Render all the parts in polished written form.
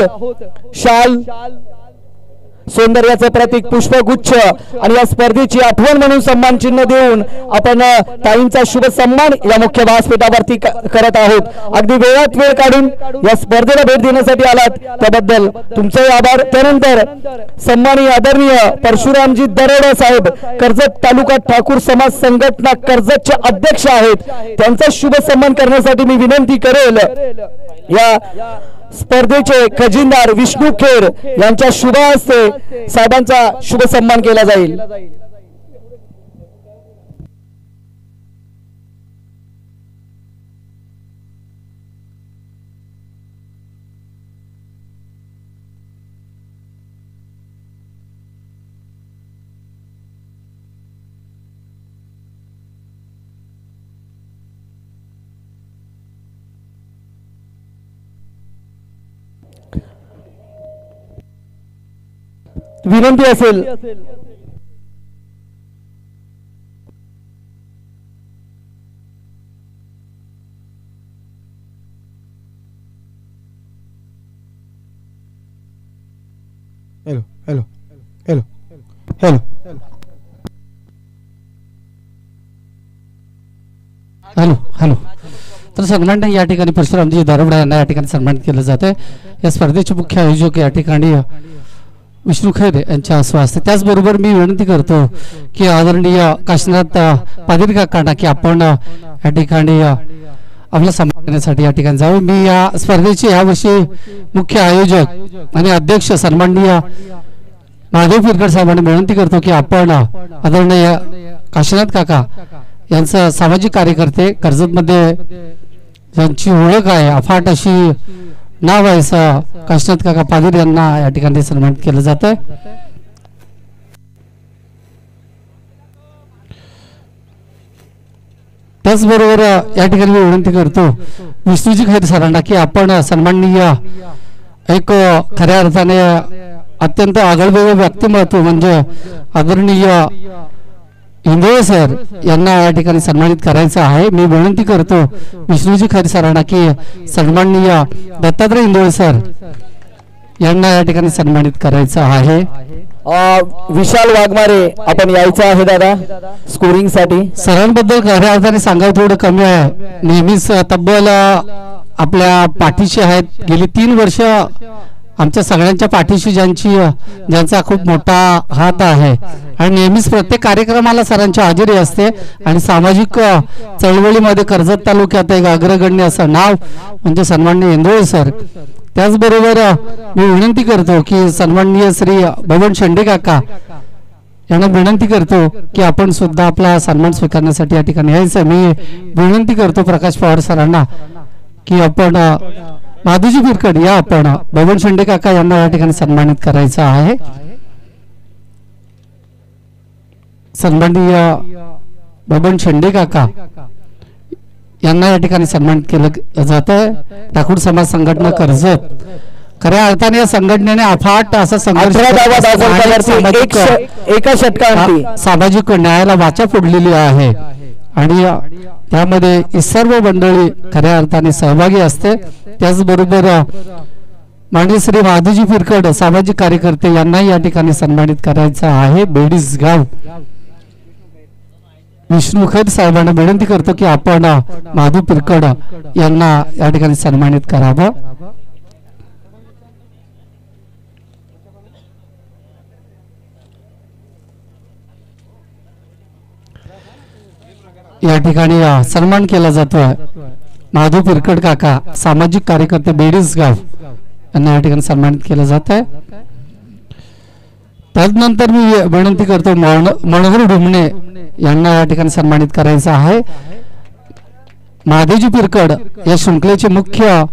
आहोत शाल, सौंदर्याचं प्रतीक पुष्पगुच्छ आणि या स्पर्धेची आठवण म्हणून सन्मान चिन्ह देऊन आपण ताईंचा शुभ सन्मान या मुख्य व्यासपीठावरती करत आहोत। अगदी वेळात वेळ काढून या स्पर्धेला भेट देण्यासाठी आलात त्याबद्दल तुमचे आभार। त्यानंतर सन्माननीय आदरणीय परशुरामजी दरोडे साहेब कर्जत तालुका ठाकूर समाज संघटना कर्जतचे अध्यक्ष आहेत, त्यांचा शुभ सन्मान करण्यासाठी मी विनंती करेल या स्पर्धेचे खजिनदार विष्णू खेर यांच्या शुभ हस्ते साहेबांचा शुभ सन्मान केला जाईल। विनंती असेल hello hello hello hello hello hello तर सन्मान या ठिकाणी परशुरामजी दारोडे यांना या ठिकाणी सन्मानित केलं जातं। या स्पर्धेचे मुख्य आयोजक या ठिकाणी विष्णू खैर यांच्या हस्ते। त्याचबरोबर मी विनंती करतो की आदरणीय काशीनाथ पाटील काकांना की आपण या ठिकाणी आपला सन्मान करण्यासाठी या ठिकाणी जाऊ। मी या स्पर्धेचे यावर्षी मुख्य आयोजक आणि अध्यक्ष सन्माननीय महादेव पिरकर साहेबांना विनंती करतो की आपण आदरणीय काशीनाथ काका यांचं सामाजिक कार्यकर्ते कर्जतमध्ये ज्यांची ओळख आहे अफाट अशी नाव आहे काशीनाथ काका पाटील यांना या ठिकाणी सन्मानित केलं जात आहे। त्याचबरोबर या ठिकाणी मी विनंती करतो विष्णूजी खैर सरांना की आपण सन्माननीय एक खऱ्या अर्थाने अत्यंत आगळवेगळं व्यक्तिमत्व म्हणजे आदरणीय इंदोळे सर यांना या ठिकाणी सन्मानित करायचं आहे। मी विनंती करतो विष्णूजी खैर सरांना की सन्माननीय दत्तात्रय इंदोळे सर यांना या ठिकाणी सन्मानित करायचं आहे। विशाल वाघमारे आपण यायचं आहे दादा स्कोरिंग साठी। सरांबद्दल खऱ्या अर्थाने सांगावं थोडं कमी आहे, नेहमीच तब्बल आपल्या पाठीशी आहेत। गेली 3 वर्ष आमच्या सगळ्यांच्या पाठीशी ज्यांचा खूप मोठा हात आहे आणि नेहमीच प्रत्येक कार्यक्रमाला सरांची हजेरी असते आणि सामाजिक चळवळीमध्ये कर्जत तालुक्यात एक अग्रगण्य असं नाव म्हणजे सन्माननीय इंदोळे सर। त्याचबरोबर मी विनंती करतो की सन्माननीय श्री बबन शेंडे काका यांना विनंती करतो की आपण सुद्धा आपला सन्मान स्वीकारण्यासाठी या ठिकाणी यायचं। मी विनंती करतो प्रकाश पवार सरांना की आपण माधुजी पिरकड या आपण बबन शेंडे काका यांना या ठिकाणी सन्मानित करायचं आहे। सन्माननीय बबन शेंडे काका यांना या ठिकाणी सन्मानित केलं जात आहे। ठाकूर समाज संघटना कर्जत खऱ्या अर्थाने या संघटनेने अफाट असा संघर्ष एका षटकांती सामाजिक न्यायाला वाचा फोडलेली आहे आणि त्यामध्ये सर्व मंडळी खऱ्या अर्थाने सहभागी असते। त्याचबरोबर माननीय श्री माधुजी पिरकड सामाजिक कार्यकर्ते यांना या ठिकाणी सन्मानित करायचं आहे। बेडीस गाव विष्णू खैर साहेबांना विनंती करतो की आपण माधू पिरकड यांना या ठिकाणी सन्मानित करावं। या ठिकाणी सन्मान केला जातोय माधू पिरकड काका सामाजिक कार्यकर्ते बेडीस गाव यांना या ठिकाणी सन्मानित केलं जात आहे। त्यानंतर मी विनंती करतो मनोहर डुमणे यांना या ठिकाणी सन्मानित करायचं आहे। महादेवजी पिरकड या शृंखलेचे मुख्य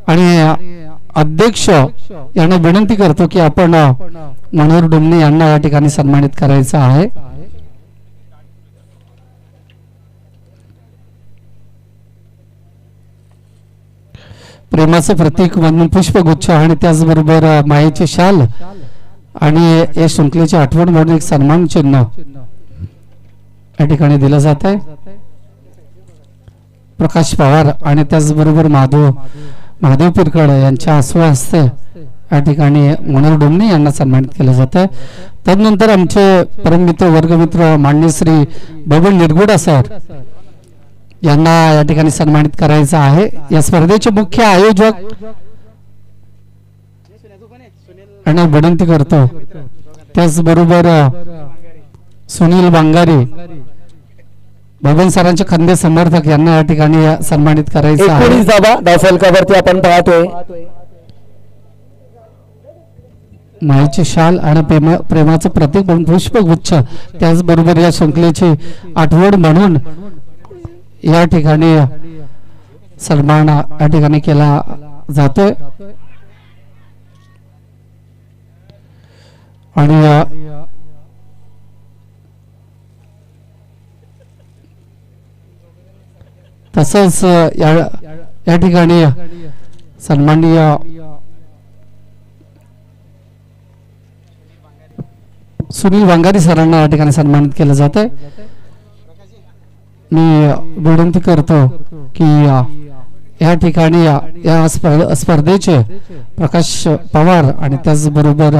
आणि अध्यक्ष यांना विनंती करतो की आपण मनोहर डुमणे यांना या ठिकाणी सन्मानित करायचं आहे। प्रेमाचं प्रतीक म्हणून पुष्पगुच्छ आणि त्याचबरोबर मायेची शाल आणि या शृंखलेची आठवण म्हणून एक सन्मान चिन्ह या ठिकाणी दिलं जात आहे। प्रकाश पवार आणि त्याचबरोबर महादेव पिरकड यांच्या हस्ते या ठिकाणी मनोहर डोमणे यांना सन्मानित केलं जात आहे. तदनंतर आमचे परममित्र वर्गमित्र माननीय श्री बबन निरगुडा सर यांना या ठिकाणी सन्मानित करायचं आहे. या स्पर्धेचे मुख्य आयोजक यांना विनंती करतो. त्याचबरोबर सुनील बांगारे बबन सरांचे खंदे समर्थक यांना या ठिकाणी सन्मानित करायचं आहे. 19 धावा धावफलकावरती आपण पाहतोय. मायेची शाल आणि प्रेमाचं प्रतीक म्हणून पुष्पगुच्छ, त्याचबरोबर या शृंखलेची आठवण म्हणून या ठिकाणी सन्मान या ठिकाणी केला जातोय. आणि तसंच या ठिकाणी सन्माननीय सुनील वांगारी सरांना या ठिकाणी सन्मानित केलं जात आहे. मी विनंती करतो की या ठिकाणी या स्पर्धेचे प्रकाश पवार आणि त्याचबरोबर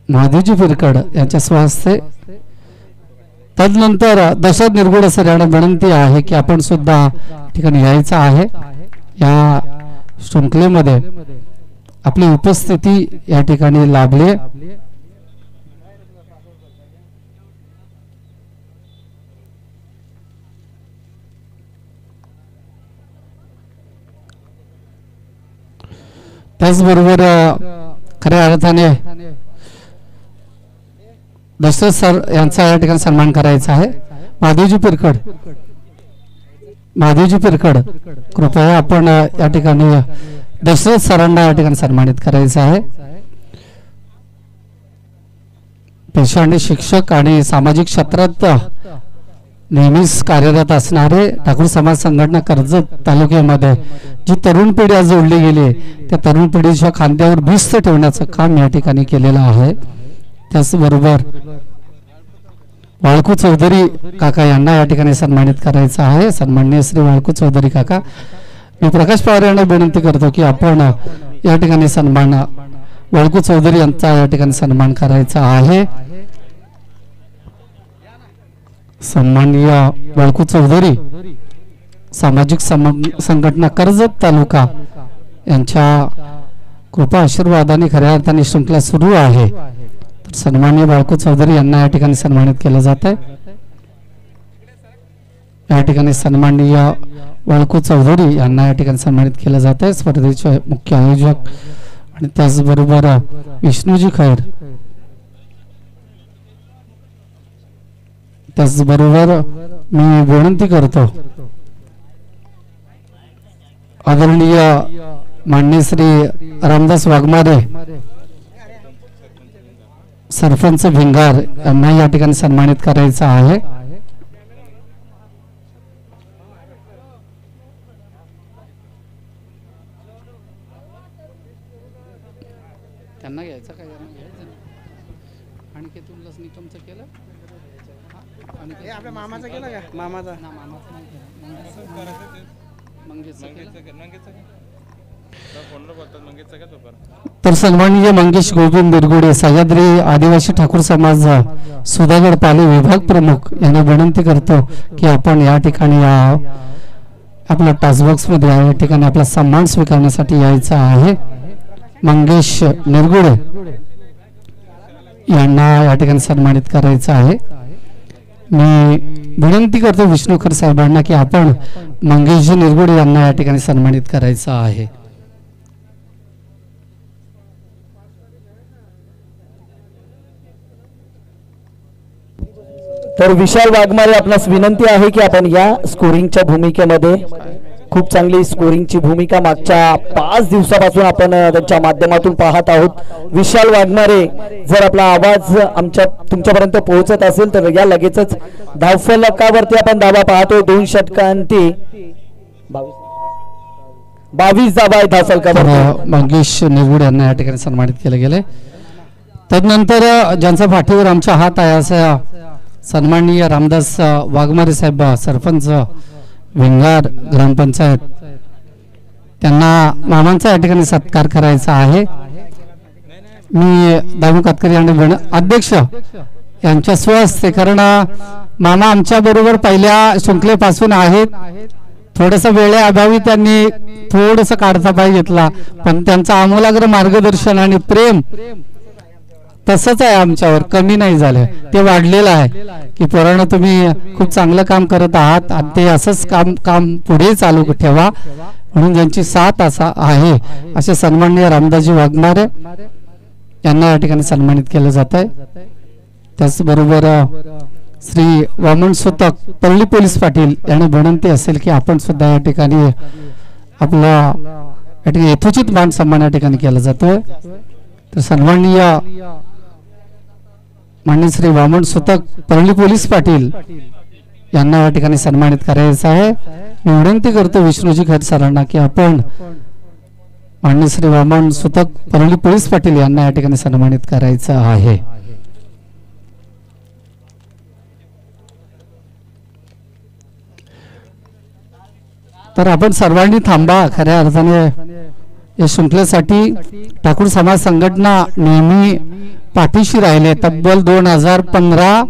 महादेवजी फिरकड यांच्या स्वास्थ्य, तदनंतर दशरथ निरगुडे सर यांना विनंती आहे की आपण सुद्धा ठिकाणी यायचं आहे. या शृंखलेमध्ये आपली उपस्थिती या ठिकाणी लाभली. त्याचबरोबर खऱ्या अर्थाने दशरथ सर यांचा या ठिकाणी सन्मान करायचा आहे. महादेवजी पिरकड कृपया आपण या ठिकाणी दशरथ सरांना या ठिकाणी सन्मानित करायचं आहे. पेशा आणि शिक्षक आणि सामाजिक क्षेत्रात नेहमीच कार्यरत असणारे ठाकूर समाज संघटना कर्जत तालुक्यामध्ये जी तरुण पिढी आज जोडली गेली, त्या तरुण पिढीच्या खांद्यावर भिस्त ठेवण्याचं काम या ठिकाणी केलेलं आहे. त्याचबरोबर वाळकू चौधरी काका यांना या ठिकाणी सन्मानित करायचं आहे. सन्माननीय श्री वाळकू चौधरी काका, मी प्रकाश पवार यांना विनंती करतो की आपण या ठिकाणी सन्मान वाळकू चौधरी यांचा या ठिकाणी सन्मान करायचा आहे. सन्माननीय वाळकू चौधरी सामाजिक संघटना कर्जत तालुका यांच्या कृपा आशीर्वादाने खऱ्या अर्थाने शृंखला सुरू आहे. तर सन्माननीय वाळकू चौधरी यांना या ठिकाणी सन्मानित केलं जात आहे. या ठिकाणी सन्माननीय वाळकू चौधरी यांना या ठिकाणी सन्मानित केलं जात आहे. स्पर्धेचे मुख्य आयोजक आणि त्याचबरोबर विष्णूजी खैर, त्याचबरोबर मी विनंती करतो आदरणीय माननीय श्री रामदास वाघमारे सरपंच भिंगार यांना या ठिकाणी सन्मानित करायचं आहे. त्यांना घ्यायचं काय आणि के तुमलाच निकमचं केलं आणि आपल्या मामाचं केलं का मामाचा तर सन्माननीय मंगेश गोविंद निरगुडे सह्याद्री आदिवासी ठाकूर समाज सुधागड पाले विभाग प्रमुख यांना विनंती करतो की आपण या ठिकाणी आपल्या टास्कबॉक्स मध्ये या ठिकाणी आपला सन्मान स्वीकारण्यासाठी यायचा आहे. मंगेश निरगुडे यांना या ठिकाणी सन्मानित करायचं आहे. मी विनंती करतो विष्णूकर साहेबांना की आपण मंगेशजी निरगुडे यांना या ठिकाणी सन्मानित करायचं आहे. तर विशाल वाघमारे, आपणास विनंती आहे की आपण या स्कोरिंगच्या भूमिकेमध्ये खूप चांगली स्कोरिंगची भूमिका मागच्या 5 दिवसापासून आपण त्यांच्या माध्यमातून पाहत आहोत. विशाल वाघमारे, जर आपला आवाज तुमच्यापर्यंत पोहोचत असेल तर या लगेचच धावफलकावरती आपण धावा पाहतोय. 2 षटकांती 22 धावा आहे धावफलकावर. मंगेश निरगुडे यांना या ठिकाणी सन्मानित केलं गेले. तदनंतर ज्यांचा पाठीवर आमचा हात आहे असा सन्माननीय रामदास वाघमारे साहेब सरपंच भिंगार ग्रामपंचायत त्यांना मामांचा या ठिकाणी सत्कार करायचा आहे. मी दामू कातकरी आणि अध्यक्ष यांच्या स्वहस्ते, कारण मामा आमच्या बरोबर पहिल्या शृंखलेपासून आहेत. थोडस वेळेअभावी त्यांनी थोडस काढता पाय घेतला, पण त्यांचा आमूलाग्र मार्गदर्शन आणि प्रेम तसंच आहे आमच्यावर, कमी नाही झालं, ते वाढलेलं आहे की पोरांनो तुम्ही खूप चांगलं काम करत आहात आणि ते असंच काम पुढे चालू ठेवा म्हणून ज्यांची साथ असा आहे असे सन्माननीय रामदासजी वाघमारे यांना या ठिकाणी सन्मानित केलं जात आहे. त्याचबरोबर श्री वामन सुतक परळी पोलीस पाटील यांना विनंती असेल की आपण सुद्धा या ठिकाणी आपला या ठिकाणी यथोचित मान सन्मान या ठिकाणी केला जातोय. तर सन्माननीय माननीय श्री वामन सुतक परळी पोलीस पाटील यांना या ठिकाणी सन्मानित करायचं आहे. मी विनंती करतो विष्णूजी खैर सरांना की आपण माननीय श्री वामन सुतक परळी पोलीस पाटील यांना या ठिकाणी सन्मानित करायचं आहे. तर आपण सर्वांनी थांबा. खऱ्या अर्थाने या शृंखलेसाठी ठाकूर समाज संघटना नेहमी पाठीशी राहिले. तब्बल 2015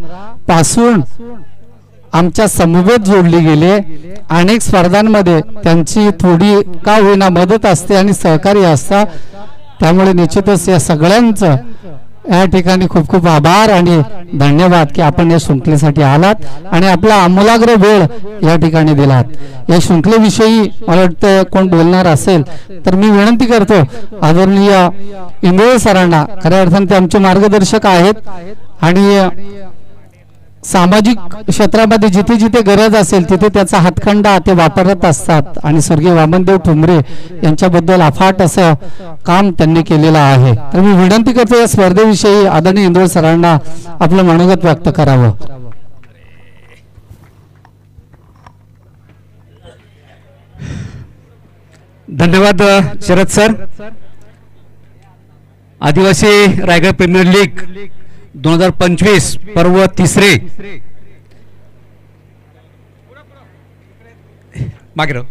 पासून आमच्या समवेत जोडले गेले. अनेक स्पर्धांमध्ये त्यांची थोडी का होईना मदत असते आणि सहकार्य असतात. त्यामुळे निश्चितच या सगळ्यांचं या ठिकाणी खूप खूप आभार आणि धन्यवाद की आपण या शृंखलेसाठी आलात आणि आपला आमूलाग्र वेळ या ठिकाणी दिलात. या शृंखलेविषयी मला वाटतं कोण बोलणार असेल तर मी विनंती करतो आदरणीय इंगळे सरांना. खऱ्या अर्थाने ते आमचे मार्गदर्शक आहेत आणि सामाजिक क्षेत्रामध्ये जिथे जिथे गरज असेल तिथे त्याचा हातखंडा ते वापरत असतात आणि स्वर्गीय वामनदेव ठुमरे यांच्याबद्दल अफाट असं काम त्यांनी केलेलं आहे. तर मी विनंती करतो या स्पर्धेविषयी आदरणीय इंदोर सरांना आपलं मनोगत व्यक्त करावं. धन्यवाद शरद सर. आदिवासी रायगड प्रीमियर लीग 2025 पर्व तिसरे मागे राहू.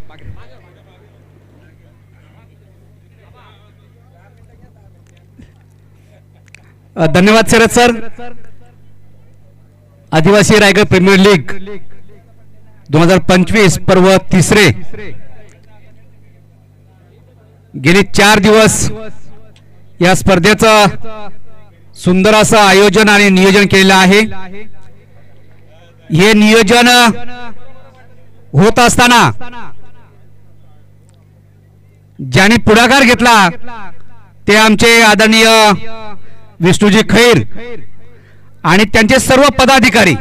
धन्यवाद शरद सर. आदिवासी रायगड प्रीमियर लीग 2025 पर्व तिसरे गेली 4 दिवस या स्पर्धेचं सुंदर असं आयोजन आणि नियोजन केलेलं आहे. हे नियोजन होत असताना ज्यांनी पुढाकार घेतला ते आमचे आदरणीय विष्णूजी खैर आणि त्यांचे सर्व पदाधिकारी.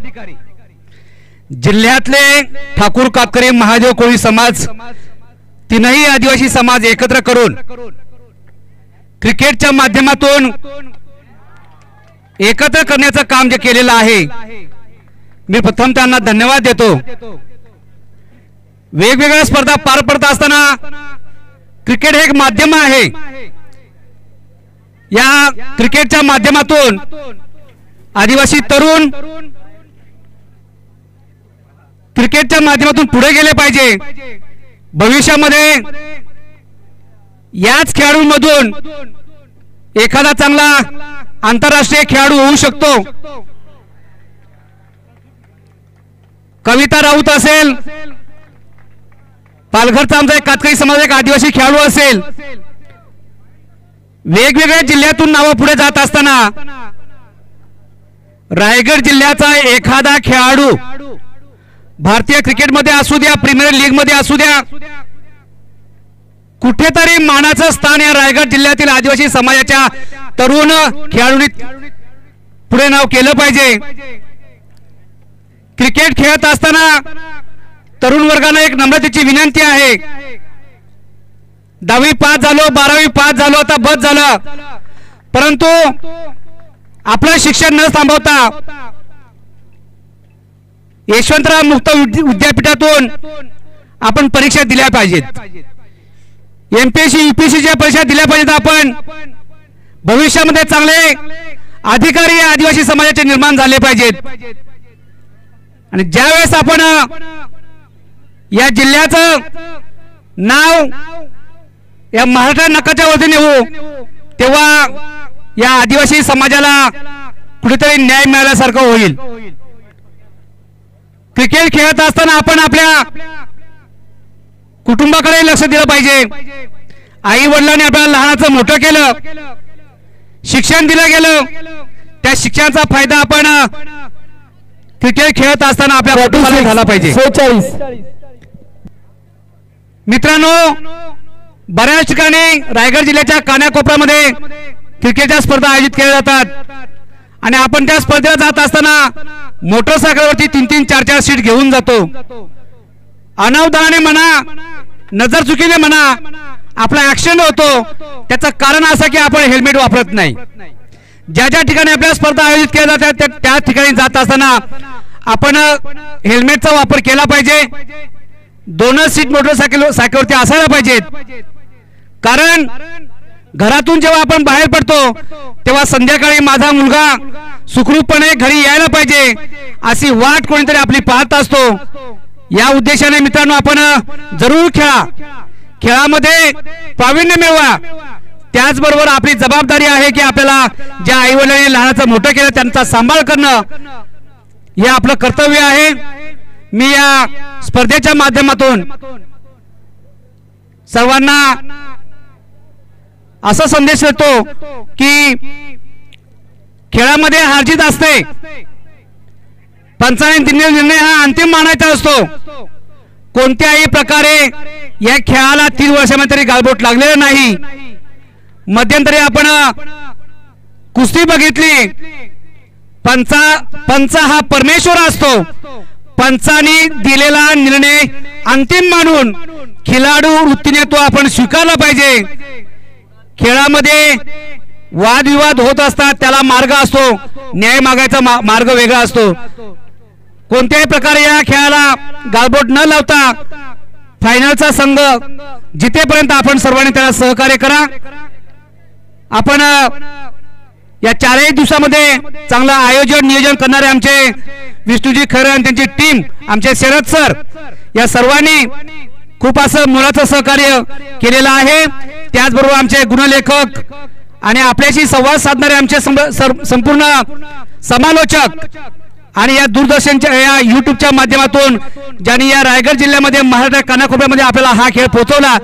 जिल्ह्यातले ठाकूर कातकरी महादेव कोळी समाज तीनही आदिवासी समाज एकत्र करून क्रिकेटच्या माध्यमातून एकत्र करण्याचं काम जे केलेलं आहे मी प्रथम त्यांना धन्यवाद देतो. वेगवेगळ्या स्पर्धा पार पडत असताना क्रिकेट हे एक माध्यम आहे. या क्रिकेटच्या माध्यमातून आदिवासी तरुण क्रिकेटच्या माध्यमातून पुढे गेले पाहिजे. भविष्यामध्ये याच खेळाडूंमधून एखादा चांगला आंतरराष्ट्रीय खेळाडू होऊ शकतो. कविता राऊत असेल, पालघरचा आमचा एक कातकरी समाज एक आदिवासी खेळाडू असेल, वेगवेगळ्या जिल्ह्यातून नाव पुढे जात असताना रायगड जिल्ह्याचा एखादा खेळाडू भारतीय क्रिकेटमध्ये असू द्या, प्रीमियर लीग मध्ये असू द्या, कुठेतरी मानाचं स्थान या रायगड जिल्ह्यातील आदिवासी समाजाच्या तरुण खेळाडूंनी पुढे नाव केलं पाहिजे. क्रिकेट खेळत असताना तरुण वर्गाला एक नम्रतेची विनंती आहे. 10वी पास झालो, 12वी पास झालो, आता बस झालं, परंतु आपलं शिक्षण न थांबवता यशवंतराव मुक्त विद्यापीठातून आपण परीक्षा दिल्या पाहिजेत. एमपीएससी यूपीएससीच्या परीक्षा दिल्या पाहिजेत. आपण भविष्यामध्ये चांगले अधिकारी या आदिवासी समाजाचे निर्माण झाले पाहिजेत. आणि ज्यावेळेस आपण या जिल्ह्याचं नाव या महाराष्ट्र नकाच्या वरती नेऊ, तेव्हा या आदिवासी समाजाला कुठेतरी न्याय मिळाल्यासारखं होईल. क्रिकेट खेळत असताना आपण आपल्या कुटुंबाकडे लक्ष दिलं पाहिजे. आई वडिलांनी आपल्याला लहानाचं मोठं केलं, शिक्षण दिलं गेलं, त्या शिक्षणाचा फायदा आपण क्रिकेट खेळत असताना आपल्या कुटुंबाला झाला पाहिजे. 46 मित्रांनो, बऱ्याच ठिकाणी रायगड जिल्ह्याच्या कानाकोपऱ्यामध्ये क्रिकेटच्या स्पर्धा आयोजित केल्या जातात आणि आपण त्या स्पर्धेला जात असताना मोटरसायकलवरती 3-3, 4-4 सीट घेऊन जातो. अनावधानाने म्हणा, नजर चुकीने म्हणा, आपला ऍक्सिडेंट होतो. त्याचं कारण असं की आपण हेल्मेट वापरत नाही. ज्या ज्या ठिकाणी आपल्या स्पर्धा आयोजित केल्या जातात त्या ठिकाणी जात असताना आपण हेल्मेटचा वापर केला पाहिजे. 2 सीट मोटरसायकलवरती असायला पाहिजेत. कारण घरातून जेव्हा आपण बाहेर पडतो तेव्हा संध्याकाळी माझा मुलगा सुखरूपपणे घरी यायला पाहिजे अशी वाट कोणीतरी आपली पाहत असतो. या उद्देशाने मित्रांनो आपण जरूर खेळा, खेळामध्ये प्रावीण्य मिळवा. त्याचबरोबर आपली जबाबदारी आहे की आपल्याला ज्या आई वडिलांनी लहानाचं मोठं केलं त्यांचा सांभाळ करणं हे आपलं कर्तव्य आहे. मी या स्पर्धेच्या माध्यमातून सर्वांना असा संदेश देतो की खेळामध्ये हारजीत असते, पंचाने दिलेला निर्णय हा अंतिम मानायचा असतो. कोणत्याही प्रकारे या खेळाला 3 वर्षामध्ये तरी गालबोट लागलेलं नाही. मध्यंतरी आपण कुस्ती बघितली. पंच हा परमेश्वर असतो. पंचांनी दिलेला निर्णय अंतिम मानून खिलाडू वृत्तीने तो आपण स्वीकारला पाहिजे. खेळामध्ये वादविवाद होत असतात, त्याला मार्ग असतो, न्याय मागायचा मार्ग वेगळा असतो. कोणत्याही प्रकारे या खेळाला गालबोट न लावता फायनलचा संघ जितेपर्यंत आपण सर्वांनी त्याला सहकार्य करा. आपण या 4 दिवसामध्ये चांगलं आयोजन नियोजन करणारे आमचे विष्णुजी खरे आणि त्यांची टीम, आमचे शरद सर, या सर्वांनी खूप असं मोलाचं सहकार्य केलेलं आहे. त्याचबरोबर आमचे गुणलेखक आणि आपल्याशी संवाद साधणारे आमचे संपूर्ण समालोचक आणि या दूरदर्शनच्या या युट्यूबच्या माध्यमातून ज्यांनी या रायगड जिल्ह्यामध्ये महाराष्ट्र कानाकोपऱ्यामध्ये आपल्याला हा खेळ पोहोचवला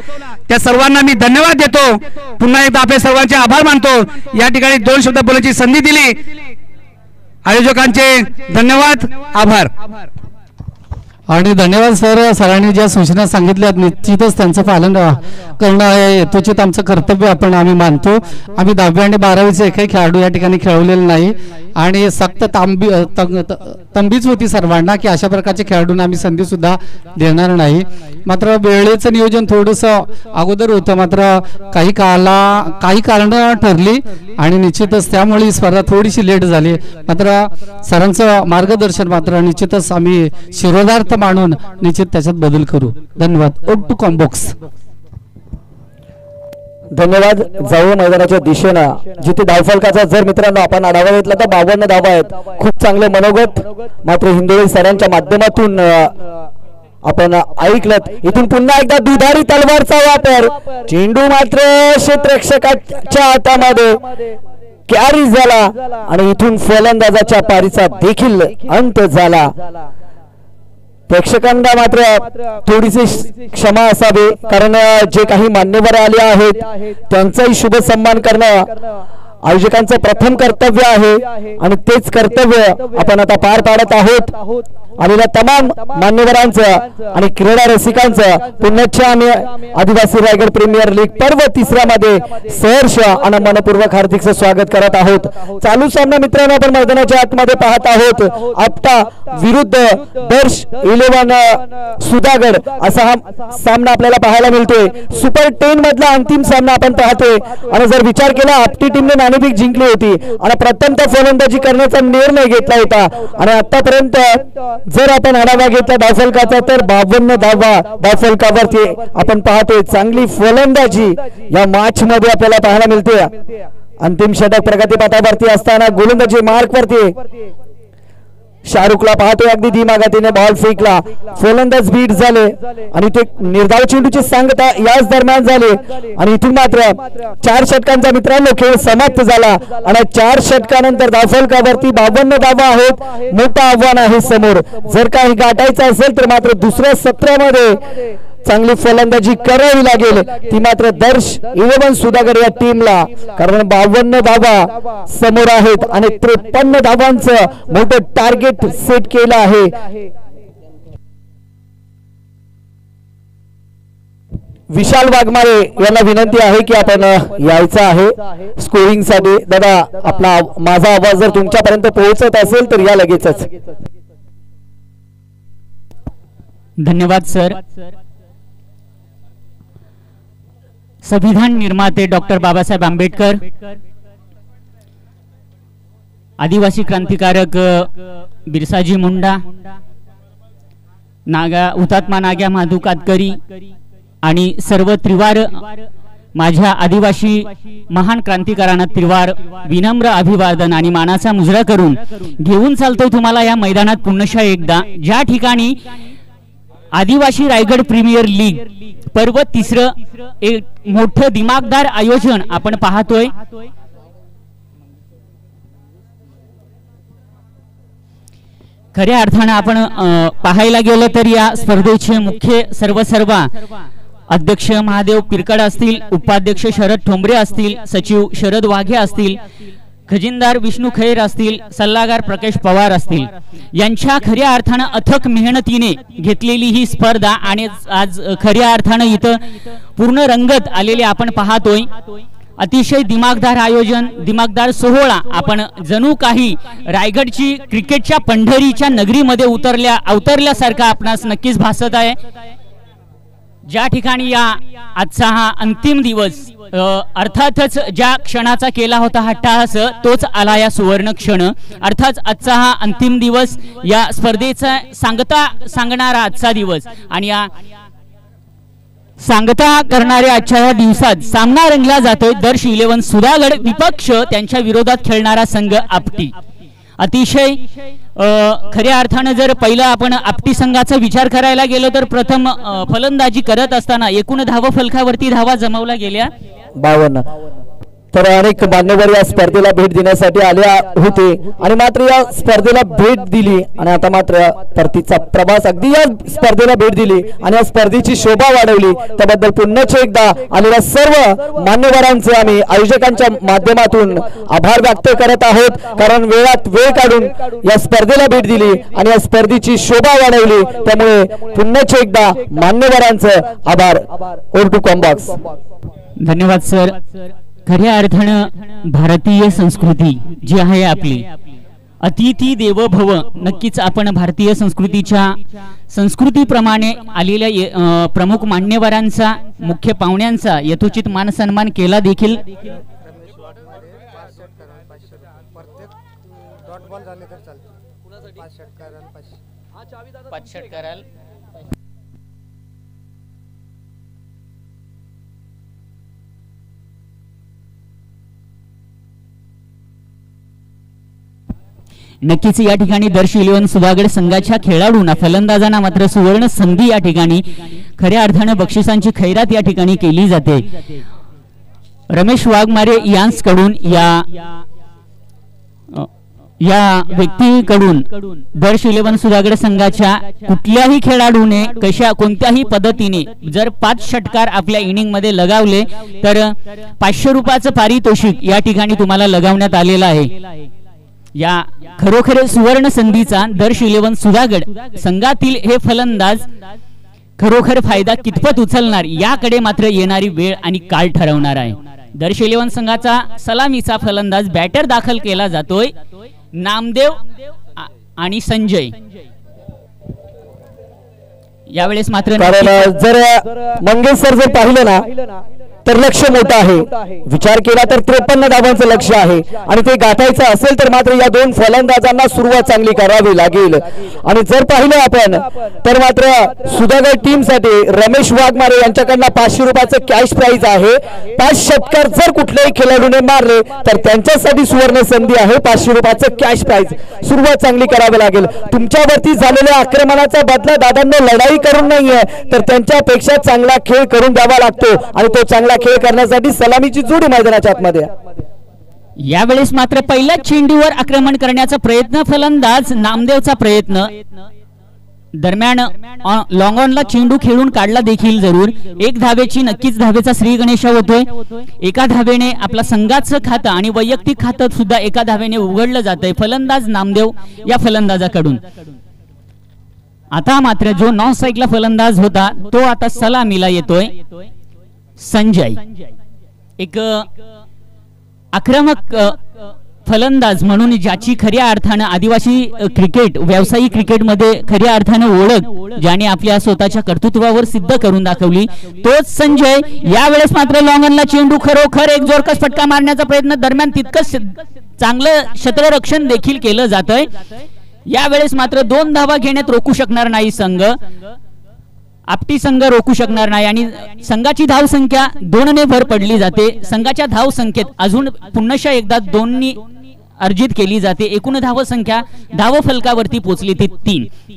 त्या सर्वांना मी धन्यवाद देतो. पुन्हा एकदा आपले सर्वांचे आभार मानतो. या ठिकाणी 2 शब्द बोलायची संधी दिली. आयोजकांचे धन्यवाद, आभार. आणि धन्यवाद सर. सरांनी ज्या सूचना सांगितल्या निश्चितच त्यांचं पालन करणं हे यथोचित आमचं कर्तव्य आम्ही मानतो. आम्ही 10वी आणि 12वीचे एकही खेळाडू या ठिकाणी खेळवलेले नाही आणि सक्त तंबीच होती सर्वांना की अशा प्रकारचे खेळाडूंना आम्ही संधी सुद्धा देणार नाही. मात्र वेळेचं नियोजन थोडंसं अगोदर होतं, मात्र काही कारणं ठरली आणि निश्चितच त्यामुळे ही स्पर्धा थोडीशी लेट झाली. मात्र सरांचं मार्गदर्शन मात्र निश्चितच आम्ही शिरोधार्थ मानून निश्चित त्याच्यात बदल करू. धन्यवाद. ओट टू कॉम्बॉक्स. धन्यवाद. जाऊ मैदानाच्या दिशेनं जिथे धावफलकाचा जर मित्रांनो आपण आढावा घेतला तर 52 धावा आहेत. खूप चांगले मनोगत मात्र हिंदोळी सरांच्या माध्यमातून आपण ऐकलत. इथून पुन्हा एकदा दुधारी तलवारचा वापर. चेंडू मात्र क्षेत्ररक्षकाच्या हातामध्ये कॅरी झाला आणि इथून फलंदाजाच्या पारीचा देखील अंत झाला. प्रेक्षकांना मात्र थोडीशी क्षमा असावी कारण जे काही मान्यवर आले आहेत त्यांचाही शुभ सन्मान करणं आयोजकांचं प्रथम कर्तव्य आहे आणि तेच कर्तव्य आपण आता पार पाडत आहोत. आलेल्या तमाम मान्यवरांचं आणि क्रीडा रसिकांचं पुनश्च आम्ही आदिवासी रायगड प्रीमियर लीग पर्व 3 मध्ये सहर्ष आणि मनपूर्वक हार्दिक स्वागत करत आहोत. चालू सामना मित्रांनो आपण मैदानाच्या आतमध्ये पाहत आहोत. आपटा विरुद्ध दर्श 11 सुधागड असा हा सामना आपल्याला पाहायला मिळतोय. सुपर 10 मधला अंतिम सामना आपण पाहतोय आणि जर विचार केला आपटी टीमने नाणेफेक जिंकली होती आणि प्रथमतः फलंदाजी करण्याचा निर्णय घेतला होता आणि आतापर्यंत जर आपण आढावा घेतला धावफलकाचा तर 52 धावा धावफलकावरती आपण पाहतोय. चांगली फलंदाजी या मॅच मध्ये आपल्याला पाहायला मिळते. अंतिम षटक प्रगतीपथावरती असताना गोलंदाजी मार्कवरती शाहरुखला पाहतोय अगदी धीमागतीने बॉल फेकला, फलंदाज बीट झाले आणि ते निर्धाव चेंडूची सांगता याच दरम्यान झाली आणि इथून मात्र 4 षटकांचा मित्रांनो खेळ समाप्त झाला आणि 4 षटकानंतर धावफलकावरती 52 धावा आहेत. मोठं आव्हान आहे समोर. जर काही गाठायचं असेल तर मात्र दुसऱ्या सत्रामध्ये चांगली फलंदाजी करावी लागेल, ती मात्र दर्श 11 सुधागड या टीमला, कारण 52 धावा समोर आहेत आणि 53 धावांचं मोठं टार्गेट सेट केलं आहे. विशाल वाघमारे यांना विनंती आहे की आपण यायचं आहे स्कोरिंग साठी. दादा आपला माझा आवाज जर तुमच्यापर्यंत पोहोचत असेल तर या लगेचच. धन्यवाद सर. संविधान निर्माते डॉक्टर बाबासाहेब आंबेडकर, आदिवासी क्रांतिकारक बिरसाजी मुंडा, हुतात्मा नाग्या महादू कातकरी आणि सर्व त्रिवार माझ्या आदिवासी महान क्रांतिकारांना त्रिवार विनम्र अभिवादन आणि मानाचा मुजरा करून घेऊन चालतो तुम्हाला या मैदानात पुन्हा एकदा, ज्या ठिकाणी आदिवासी रायगड प्रीमियर लीग पर्व 3 एक मोठं दिमागदार आयोजन आपण पाहतोय. खऱ्या अर्थानं आपण पाहायला गेलं तर या स्पर्धेचे मुख्य सर्व अध्यक्ष महादेव पिरकड असतील, उपाध्यक्ष शरद ठोंबरे असतील, सचिव शरद वाघे असतील, खजिनदार विष्णू खैर असतील, सल्लागार प्रकाश पवार असतील, यांच्या खऱ्या अर्थानं अथक मेहनतीने घेतलेली ही स्पर्धा आणि आज खऱ्या अर्थानं इथं पूर्ण रंगत आलेले आपण पाहतोय. अतिशय दिमागदार आयोजन, दिमागदार सोहळा. आपण जणू काही रायगडची क्रिकेटच्या पंढरीच्या नगरीमध्ये अवतरल्यासारखा आपणास नक्कीच भासत आहे. ज्या ठिकाणी या आजचा हा अंतिम दिवस अर्थातच ज्या क्षणाचा केला होता हट्टाहास तोच आला या सुवर्ण क्षण. अर्थात आजचा हा अंतिम दिवस या स्पर्धेचा सांगणारा आजचा दिवस आणि या सांगता करणाऱ्या आजच्या या दिवसात सामना रंगला जातोय. दर्श 11 सुधागड विपक्ष त्यांच्या विरोधात खेळणारा संघ आपटी. अतिशय खऱ्या अर्थानं जर पहिला आपण आपटी संघाचा विचार करायला गेलो तर प्रथम फलंदाजी करत असताना एकूण धाव फलकावरती धावा जमवल्या गेल्या 52. तर अनेक मान्यवर या स्पर्धेला भेट देण्यासाठी आले होते आणि मात्र या स्पर्धेला भेट दिली आणि आता मात्र परतीचा प्रवास अगदी या स्पर्धेला भेट दिली आणि या स्पर्धेची शोभा वाढवली. त्याबद्दल पुन्हा एकदा आलेल्या सर्व मान्यवरांचे आम्ही आयोजकांच्या माध्यमातून आभार व्यक्त करत आहोत, कारण वेळात वेळ काढून या स्पर्धेला भेट दिली आणि या स्पर्धेची शोभा वाढवली. त्यामुळे पुन्हा एकदा मान्यवरांचं आभार. Over to combox. धन्यवाद सर. खऱ्या अर्थानं भारतीय संस्कृती जी आहे आपली, अतिथी देवो भव, नक्कीच आपण भारतीय संस्कृतीप्रमाणे आलेल्या प्रमुख मान्यवरांचा, मुख्य पाहुण्यांचा यथोचित मान सन्मान केला देखील. नक्कीच या ठिकाणी दर्श 11 सुधागड संघाच्या खेळाडूंना, फलंदाजांना मात्र सुवर्ण संधी या ठिकाणी खऱ्या अर्थानं बक्षिसांची खैरात या ठिकाणी केली जाते. रमेश वाघमारे यांच्याकडून या व्यक्तीकडून दर्श 11 सुधागड संघाच्या कुठल्याही खेळाडूने कोणत्याही पद्धतीने जर 5 षटकार आपल्या इनिंग मध्ये लगावले तर 500 रुपयाचं पारितोषिक या ठिकाणी तुम्हाला लगावण्यात आलेलं आहे. या खरोखर सुवर्ण संधीचा दर्श 11 सुधागड संघातील हे फलंदाज खरोखर फायदा कितपत उचलणार याकडे मात्र येणारी वेळ आणि काळ ठरवणार आहे. दर्श 11 संघाचा सलामीचा फलंदाज बॅटर दाखल केला जातोय नामदेव आणि संजय. यावेळेस मात्र जर मंगेश सर जर पाहिलं ना तर लक्ष्य मोठं आहे. विचार केला तर 53 धावांचं लक्ष्य आहे आणि ते गाठायचं असेल तर मात्र या दोन फलंदाजांना सुरुवात चांगली करावी लागेल. आणि जर पाहिलं आपण तर मात्र सुधागड टीम साठी रमेश वाघमारे यांच्याकडनं 500 रुपयाचं कॅश प्राइज आहे. 5 षटकार जर कुठल्याही खेळाडूने मारले तर त्यांच्यासाठी सुवर्ण संधी आहे. 500 रुपयाचं कॅश प्राइज. सुरुवात चांगली करावी लागेल. तुमच्यावरती झालेल्या आक्रमणाचा बदला दादांना लढाई करून नाहीये तर त्यांच्यापेक्षा चांगला खेळ करून द्यावा लागतो आणि तो चांगला खेळ करण्यासाठी सलामीची जोडी मैदानाच्या आतमध्ये. यावेळेस मात्र पहिल्या चेंडूवर आक्रमण करण्याचा प्रयत्न फलंदाज नामदेवचा प्रयत्न दरम्यान लॉंग ऑनला चेंडू खेळून काढला देखील जरूर. 1 धावेची नक्कीच धावेचा श्री गणेशा होतोय. एका धावेने आपला संघाचं खातं आणि वैयक्तिक खातं सुद्धा एका धावेने उघडलं जातंय फलंदाज नामदेव या फलंदाजाकडून. आता मात्र जो नॉन स्ट्राईकला फलंदाज होता तो आता सलामीला येतोय. संजय एक आक्रमक फलंदाज म्हणून ज्याची खऱ्या अर्थानं आदिवासी क्रिकेट व्यावसायिक क्रिकेटमध्ये खऱ्या अर्थानं ओळख ज्याने आपल्या स्वतःच्या कर्तृत्वावर सिद्ध करून दाखवली तोच संजय. यावेळेस मात्र लॉंगनला चेंडू खरोखर एक जोरकस फटका मारण्याचा प्रयत्न दरम्यान तितकंच चांगलं क्षेत्ररक्षण देखील केलं जातंय. यावेळेस मात्र 2 धावा घेण्यात रोखू शकणार नाही संघ. आपटी संघ रोखू शकणार नाही आणि संघाची धाव संख्या 2 ने भर पडली जाते. संघाच्या धाव संख्येत अजून पुन्हा एकदा 2 अर्जित केली जाते. एकूण धाव संख्या धाव फलकावरती पोहोचली ती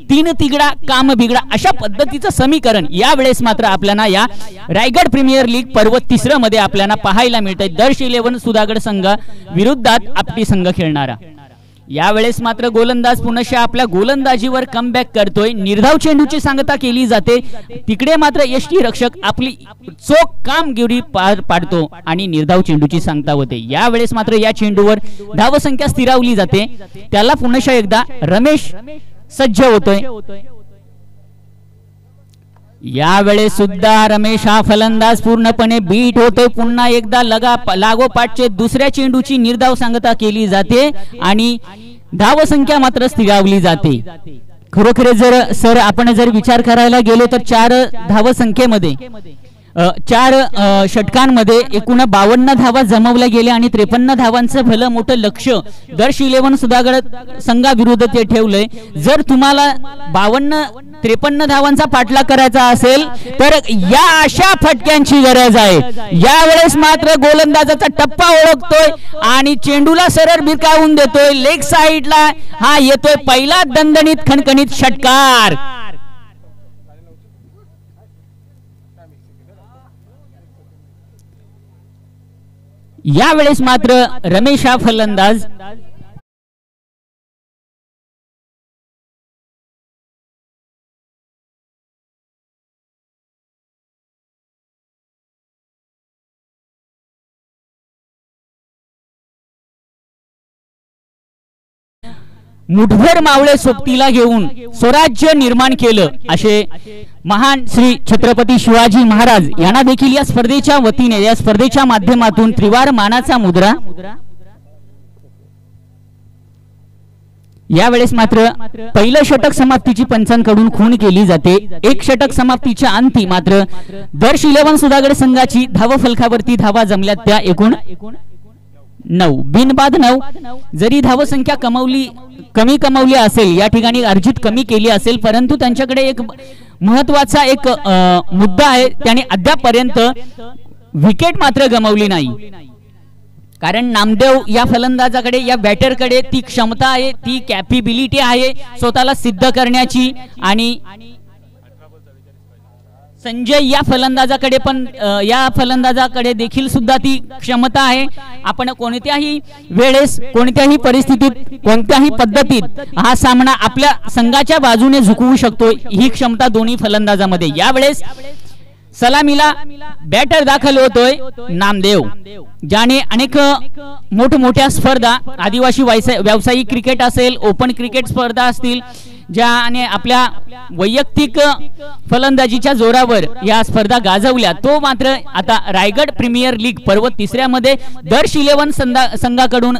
3 तिगडा काम बिगडा अशा पद्धतीचं समीकरण यावेळेस मात्र आपल्याला या रायगड प्रीमियर लीग पर्व 3 मध्ये आपल्याला पाहायला मिळतंय. दर्श 11 सुधागड संघ विरुद्धात आपटी संघ खेळणारा. यावेळेस मात्र गोलंदाज पुन्हा आपल्या गोलंदाजीवर कमबॅक करतोय. निर्धाव चेंडूची सांगता केली जाते. तिकडे मात्र यष्टी रक्षक आपली चोख कामगिरी पार पाडतो आणि निर्धाव चेंडूची सांगता होते. यावेळेस मात्र या चेंडूवर धावसंख्या स्थिरावली जाते. त्याला पुन्हा एकदा रमेश सज्ज होतोय. यावेळेस सुद्धा रमेश हा फलंदाज पूर्णपणे बीट होतोय. पुन्हा एकदा लागोपाठचे दुसऱ्या चेंडूची निर्धाव सांगता केली जाते आणि धाव संख्या मात्र स्थिरावली जाते. खरोखर जर आपण विचार करायला गेलो तर 4 धाव संख्येमध्ये 4 षटकांमध्ये एकूण 52 धावा जमवल्या गेल्या आणि 53 धावांचं भलं मोठं लक्ष दर्श 11 सुधागड संघाविरुद्ध ते ठेवलंय. जर तुम्हाला 52-53 धावांचा पाठलाग करायचा असेल तर या अशा फटक्यांची गरज आहे. यावेळेस मात्र गोलंदाजाचा टप्पा ओळखतोय आणि चेंडूला सरळ भिरकावून देतोय. लेग साइडला हा येतोय पहिला दणदणीत खणखणीत षटकार. यावेळेस मात्र रमेश हा फलंदाज मुठभर मावळे सोबतीला घेऊन स्वराज्य निर्माण केलं असे महान श्री छत्रपती शिवाजी महाराज यांना देखील या स्पर्धेच्या वतीने या स्पर्धेच्या माध्यमातून त्रिवार मानाचा मुद्रा. यावेळेस मात्र पहिलं षटक समाप्तीची पंचांकडून खूण केली जाते. 1 षटक समाप्तीच्या अंती मात्र दर्श 11 सुधागड संघाची धाव फलकावरती धावा जमल्या त्या एकूण 9 बिनबाद 9. जरी धाव संख्या कमी कमवली असेल या ठिकाणी अर्जित कमी केली असेल परंतु त्यांच्याकडे एक महत्वाचा एक मुद्दा आहे. त्यांनी अद्यापर्यंत विकेट मात्र गमावली नाही. कारण नामदेव या फलंदाजाकडे या बॅटरकडे ती क्षमता आहे ती कॅपेबिलिटी आहे स्वतःला सिद्ध करण्याची आणि संजय या फलंदाजाकडे पण या फलंदाजाकडे देखील सुद्धा ती क्षमता आहे. आपण कोणत्याही वेळेस कोणत्याही परिस्थितीत कोणत्याही पद्धतीत हा सामना आपल्या संघाच्या बाजूने झुकवू शकतो ही क्षमता दोन्ही फलंदाजामध्ये. यावेळेस सलामीला बॅटर दाखल होतोय नामदेव ज्याने अनेक मोठमोठ्या स्पर्धा आदिवासी व्यावसायिक क्रिकेट असेल ओपन क्रिकेट स्पर्धा असतील ज्याने आपल्या वैयक्तिक फलंदाजीच्या जोरावर या स्पर्धा गाजवल्या. तो मात्र आता रायगड प्रीमियर लीग पर्व 3 मध्ये दर्श 11 संघाकडून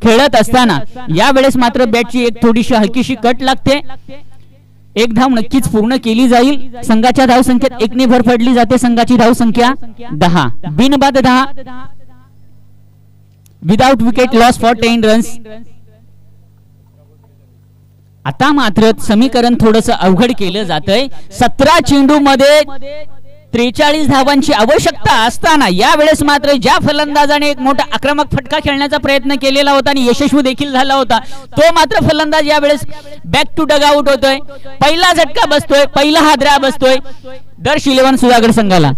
खेळत असताना यावेळेस मात्र बॅटची एक थोडीशी हलकीशी कट लागते. एक धाव नक्कीच पूर्ण केली जाईल. संघाच्या धावसंख्येत एकने भर पडली जाते. संघाची धावसंख्या 10. बिनबाद 10. Without wicket loss for 10 runs. आता मात्र समीकरण थोडस अवघड केलं जातंय. 17 चेंडू मध्ये 43 धावांची आवश्यकता असताना यावेळेस मात्र ज्या फलंदाजाने एक मोठा आक्रमक फटका खेळण्याचा प्रयत्न केलेला होता आणि यशस्वी देखील झाला होता, तो मात्र फलंदाज यावेळेस बॅक टू डग आउट होतोय. पहिला झटका बसतोय, पहिला हादरा बसतोय दर्श 11 सुधागड संघाला.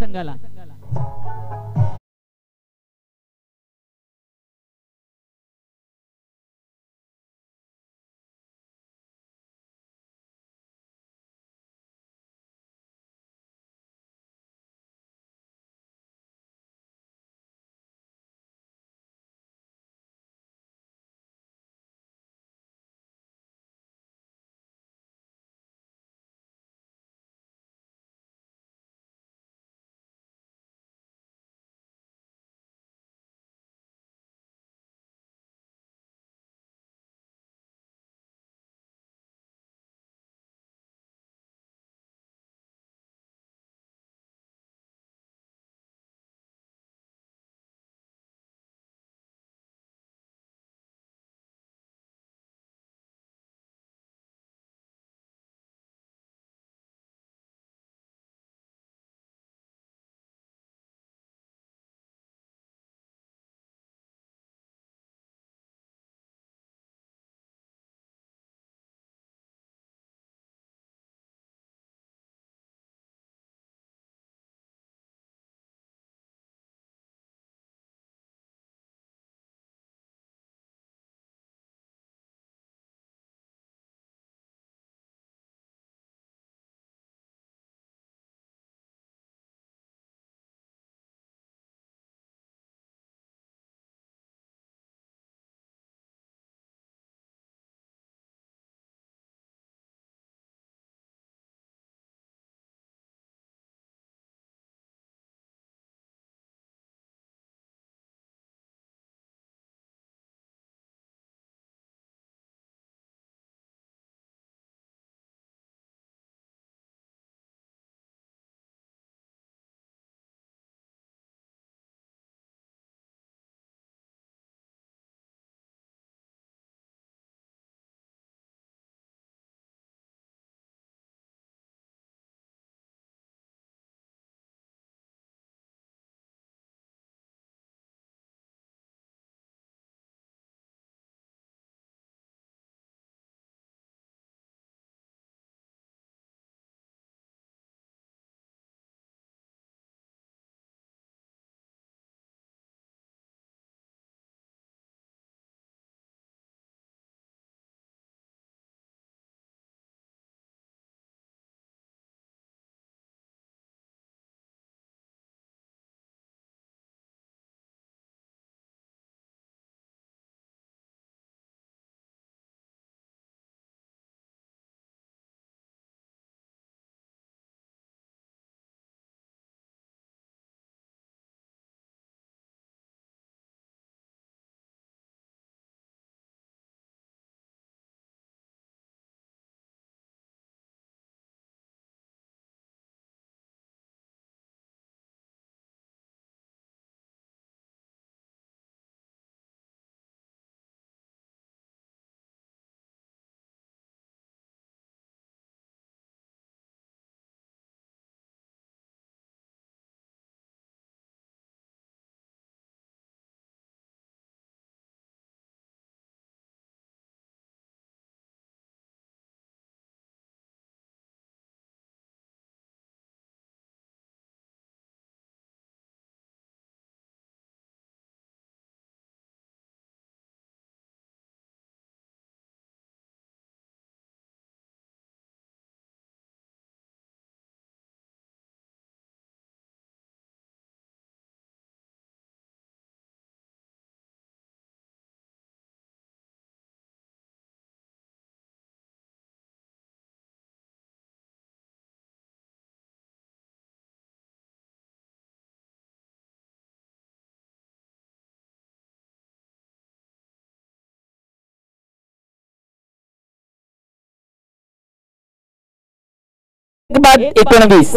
बाद 19.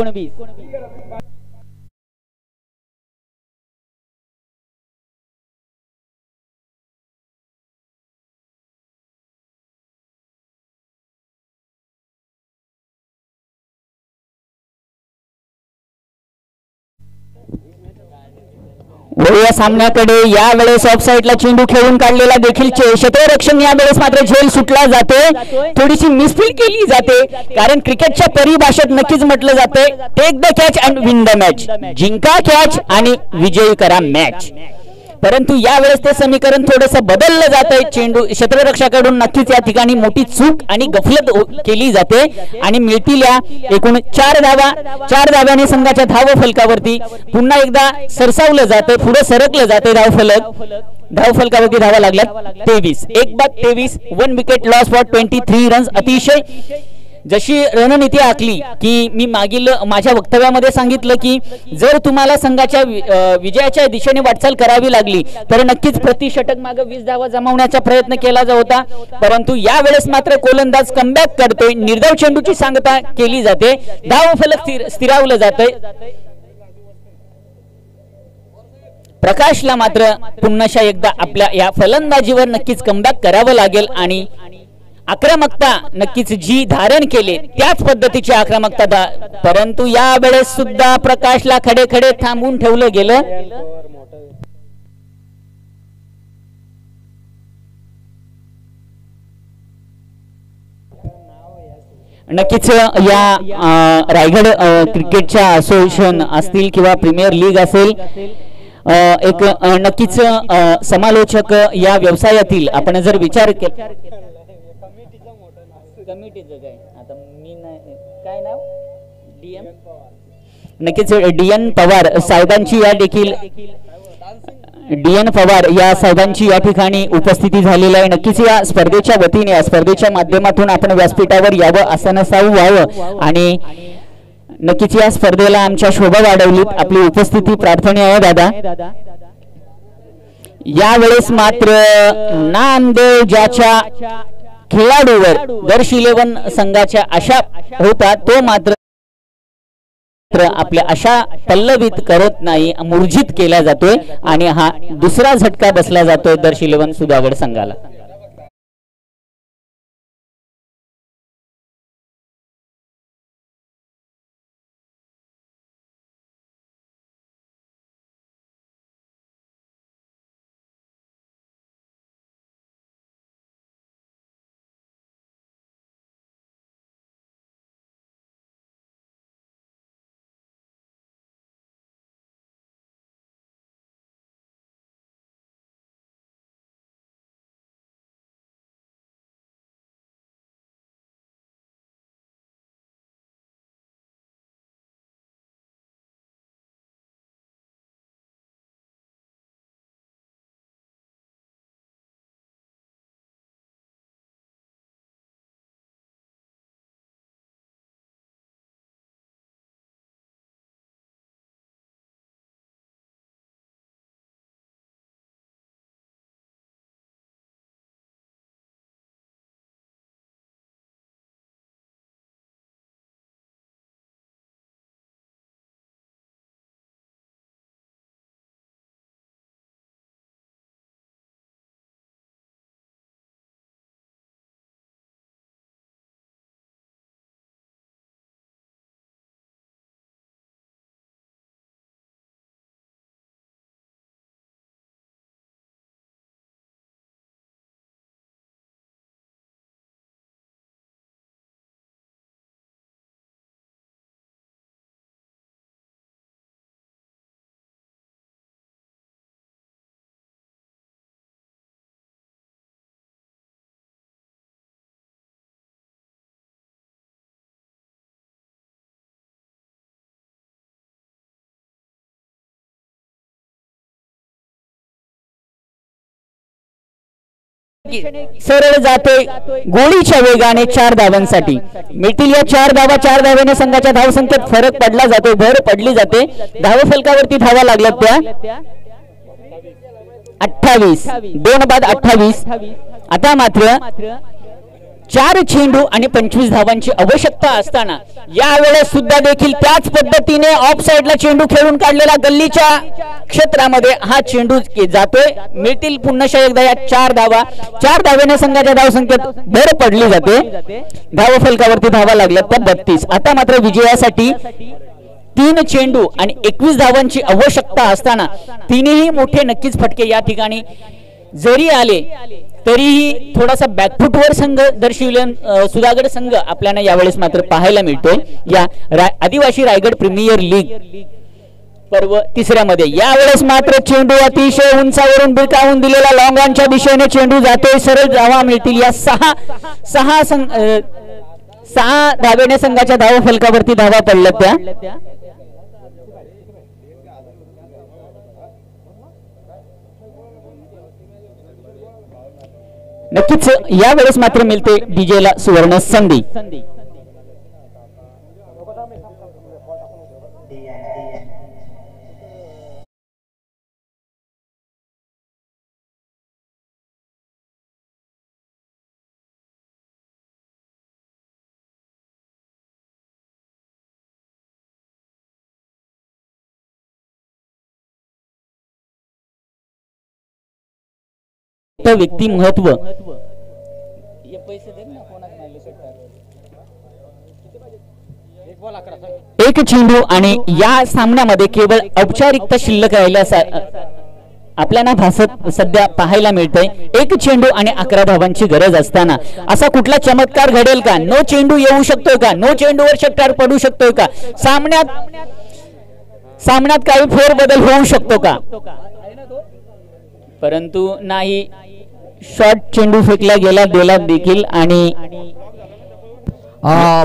या सामन्याकडे यावेळेस ऑफ साइडला चेंडू खेळून काढलेला देखील क्षेत्ररक्षण यावेळेस मात्र झेल सुटला जाते, थोडीशी मिसफील केली जाते, कारण क्रिकेटच्या परिभाषेत नक्कीच म्हटलं जाते take the catch and win the match, जिंका कॅच आणि विजयी करा मॅच. परंतु यावेळेस ते समीकरण थोडंसं बदललं जातंय. चेंडू क्षेत्ररक्षकाकडून नक्कीच या ठिकाणी मोठी चूक आणि गफलत केली जाते आणि मिळतील या एकूण 4 धावा. 4 धाव्याने संघाच्या धाव फलकावरती पुन्हा एकदा सरसावलं जाते, पुढे सरकलं जाते धाव फलकावरती धावा लागल्यात 23. 1 बाद 23, 1 विकेट लॉस फॉर 23 रन्स. अतिशय जशी रणनीती आखली की मी मागील माझ्या वक्तव्यामध्ये सांगितलं की जर तुम्हाला संघाच्या विजयाच्या दिशेने वाटचाल करावी लागली तर नक्कीच प्रति षटक मागे 20 धावा जमवण्याचा प्रयत्न केला होता. परंतु यावेळेस मात्र गोलंदाज कमबॅक करतोय, निर्धाव चेंडूची सांगता केली जाते, धाव फलक स्थिरावलं जातंय. प्रकाशला मात्र पुन्हा एकदा आपल्या या फलंदाजीवर नक्कीच कमबॅक करावं लागेल आणि आक्रमकता नक्कीच जी धारण केली त्याच पद्धतीची आक्रमकता. परंतु या वेळेस सुद्धा प्रकाशला खडे खडे थांबून ठेवलं गेलं. नक्कीच या रायगड क्रिकेटच्या असोसिएशन असतील किंवा प्रीमियर लीग असेल, एक नक्कीच समालोचक या व्यवसायातील आपण जर विचार केला नक्कीच डीएन पवार साहेबांची या साहेबांची या ठिकाणी उपस्थिती झालेली आहे. नक्कीच या स्पर्धेच्या वतीने या स्पर्धेच्या माध्यमातून आपण व्यासपीठावर यावं असं नसावं व्हावं आणि नक्कीच या स्पर्धेला आमच्या शोभा वाढवलीत. आपली उपस्थिती प्रार्थनीय आहे दादा. यावेळेस मात्र नामदेव ज्याच्या खेळाडूवर दर्श 11 संघाच्या आशा होता तो मात्र आपल्या आशा पल्लवित करत नाही, मूर्जित केला जातोय आणि हा दुसरा झटका बसला जातोय दर्श 11 सुधागड संघाला. सरळ जाते गोळीच्या वेगाने 4 धावांसाठी मिळतील या 4 धावा. 4 धाव्याने संघाच्या धावसंख्येत फरक पडला जातो, भर पडली जाते. धाव फलकावरती धावा लागल्यात त्या 28, 2 बाद 28. आता मात्र 4 चेंडू आणि 25 धावांची आवश्यकता असताना यावेळेस सुद्धा देखील त्याच पद्धतीने ऑफ साइडला चेंडू खेळून काढलेला गल्लीच्या क्षेत्रामध्ये हा चेंडू जातोय. मिळतील पुन्हा एकदा या 4 धावा. 4 धावेने संघाच्या धावसंख्येत भर पडली जाते. धाव फलकावरती धावा लागल्या त्या 32. आता मात्र विजयासाठी 3 चेंडू आणि 21 धावांची आवश्यकता असताना तीनही मोठे नक्कीच फटके या ठिकाणी जरी आले तरीही थोडासा बॅकफुटवर संघ दर्शविले सुधागड संघ आपल्याला यावेळेस मात्र पाहायला मिळतोय या आदिवासी रायगड प्रीमियर लीग पर्व 3ऱ्या मध्ये. यावेळेस मात्र चेंडू अतिशय उंचावरून बिळकावून दिलेला लॉंग ऑनच्या दिशेने चेंडू जातोय. सरळ धावा मिळतील या 6 धावेने संघाच्या धाव फलकावरती धावा पडल्या त्या. नक्कीच यावेळेस मात्र मिळते डीजेला सुवर्ण संधी. व्यक्ती महत्व एक चेंडू आणि या सामन्यामध्ये केवळ औपचारिकता शिल्लक राहिल्यास आपल्याला भासत सध्या पाहायला मिळतंय. 1 चेंडू आणि 11 धावांची गरज असताना असा कुठला चमत्कार घडेल का? नो चेंडू येऊ शकतोय का? नो चेंडूवर षटकार पडू शकतोय का? सामन्यात काही फेरबदल होऊ शकतो का? परंतु नाही. शॉर्ट चेंडू फेकला गेला देखील आणि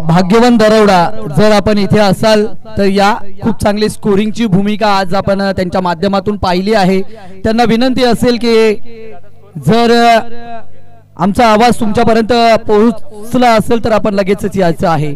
भाग्यवान दरवडा जर आपण इथे असाल तर या खूप चांगली स्कोरिंगची भूमिका आज आपण त्यांच्या माध्यमातून पाहिली आहे. त्यांना विनंती असेल की जर आमचा आवाज तुमच्यापर्यंत पोहोचला असेल तर आपण लगेचच यायचं आहे.